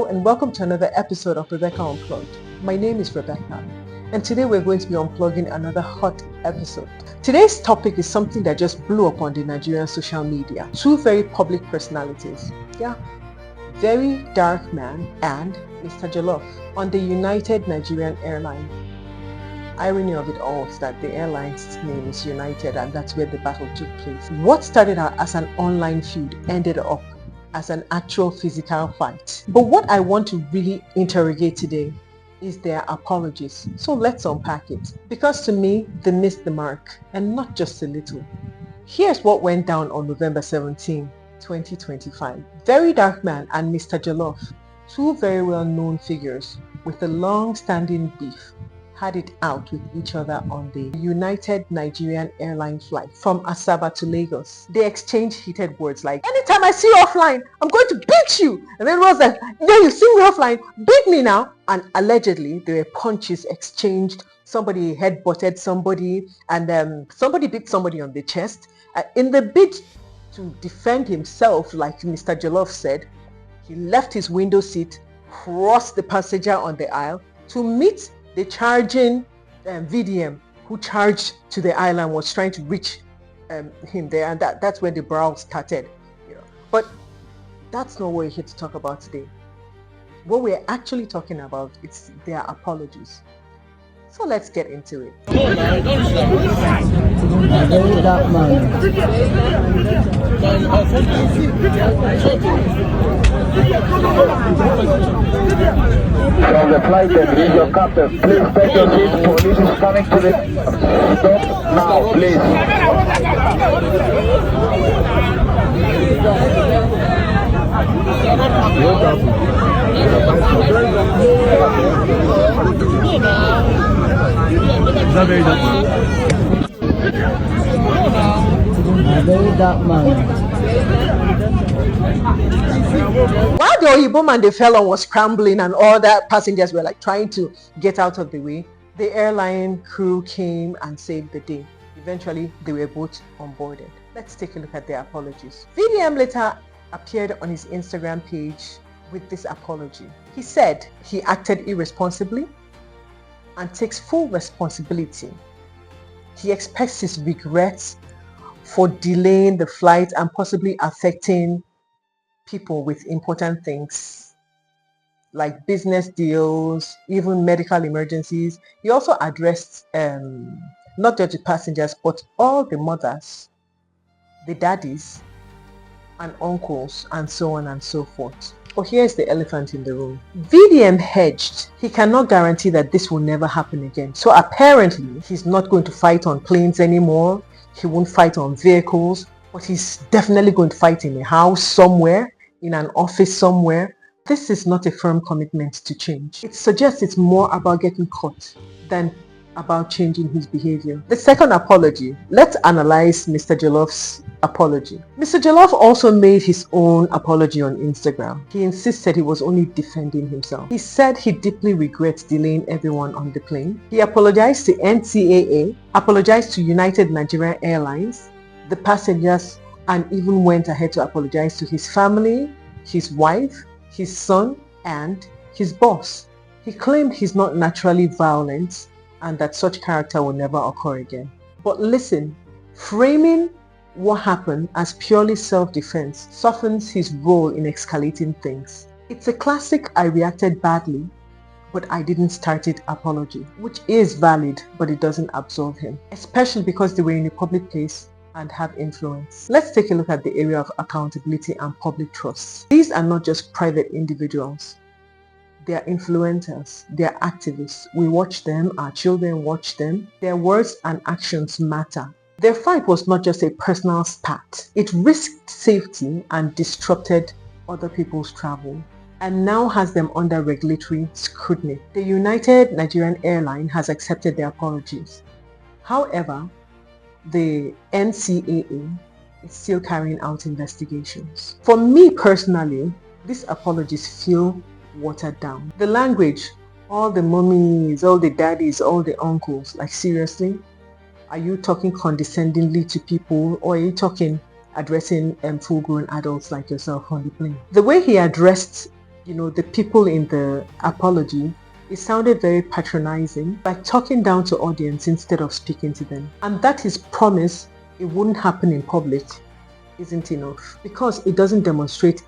and welcome to another episode of Rebecca Unplugged. My name is Rebecca, and today we're going to be unplugging another hot episode. Today's topic is something that just blew up on the Nigerian social media. Two very public personalities, VeryDarkMan and Mr Jollof on the United Nigeria Airlines. Irony of it all is that the airline's name is United, and that's where the battle took place. What started out as an online feud ended up as an actual physical fight. But what I want to really interrogate today is their apologies. So let's unpack it. Because to me, they missed the mark, and not just a little. Here's what went down on November 17, 2025. VeryDarkMan and Mr Jollof, two very well-known figures with a long-standing beef, had it out with each other on the United Nigerian Airlines flight from Asaba to Lagos. They exchanged heated words like, "Anytime I see you offline, I'm going to beat you." And then it was like, "Yeah, you see me offline, beat me now." And allegedly, there were punches exchanged. Somebody headbutted somebody, and somebody beat somebody on the chest. In the bid to defend himself, like Mr. Jollof said, he left his window seat, crossed the passenger on the aisle to meet the charging VDM who charged to the island, was trying to reach him there, and that's where the brawl started. But that's not what we're here to talk about today. What we're actually talking about is their apologies. So let's get into it. From the flight and read your captain. Please take your seat. Police is coming to the stop now, please. Is that VeryDarkMan? While the Oyibo man, the felon, was scrambling and all that passengers were like trying to get out of the way, the airline crew came and saved the day. Eventually, they were both onboarded. Let's take a look at their apologies. VDM later appeared on his Instagram page with this apology. He said he acted irresponsibly and takes full responsibility. He expects his regrets for delaying the flight and possibly affecting people with important things like business deals, even medical emergencies. He also addressed not just the passengers, but all the mothers, the daddies and uncles, and so on and so forth. But here's the elephant in the room. VDM hedged. He cannot guarantee that this will never happen again. So apparently, he's not going to fight on planes anymore. He won't fight on vehicles, but he's definitely going to fight in a house somewhere, in an office somewhere. This is not a firm commitment to change. It suggests it's more about getting caught than about changing his behavior. The second apology. Let's analyze Mr. Jollof's apology. Mr. Jollof also made his own apology on Instagram. He insisted he was only defending himself. He said he deeply regrets delaying everyone on the plane. He apologized to NCAA, apologized to United Nigeria Airlines, the passengers, and even went ahead to apologize to his family, his wife, his son, and his boss. He claimed he's not naturally violent and that such character will never occur again. But listen, framing what happened as purely self-defense softens his role in escalating things. It's a classic "I reacted badly, but I didn't start it" apology, which is valid, but it doesn't absolve him, especially because they were in a public place and have influence. Let's take a look at the area of accountability and public trust. These are not just private individuals. They are influencers, they are activists. We watch them, our children watch them. Their words and actions matter. Their fight was not just a personal spat. It risked safety and disrupted other people's travel, and now has them under regulatory scrutiny. The United Nigerian Airlines has accepted their apologies. However, the NCAA is still carrying out investigations. For me personally, these apologies feel watered down. The language, all the mummies, all the daddies, all the uncles, like seriously? Are you talking condescendingly to people, or are you addressing full-grown adults like yourself on the plane? The way he addressed the people in the apology, it sounded very patronizing, like talking down to audience instead of speaking to them. And that his promise it wouldn't happen in public isn't enough, because it doesn't demonstrate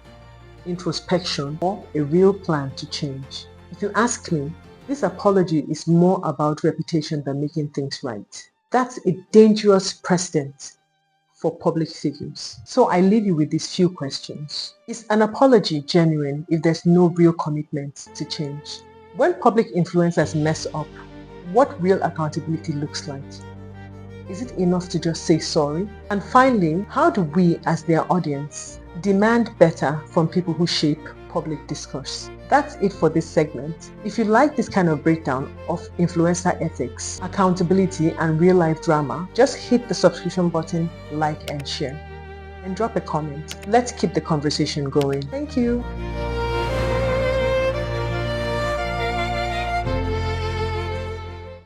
introspection or a real plan to change. If you ask me, this apology is more about reputation than making things right. That's a dangerous precedent for public figures. So I leave you with these few questions. Is an apology genuine if there's no real commitment to change? When public influencers mess up, what real accountability looks like? Is it enough to just say sorry? And finally, how do we as their audience demand better from people who shape public discourse? That's it for this segment. If you like this kind of breakdown of influencer ethics, accountability, and real life drama, just hit the subscription button, like and share, and drop a comment. Let's keep the conversation going. Thank you.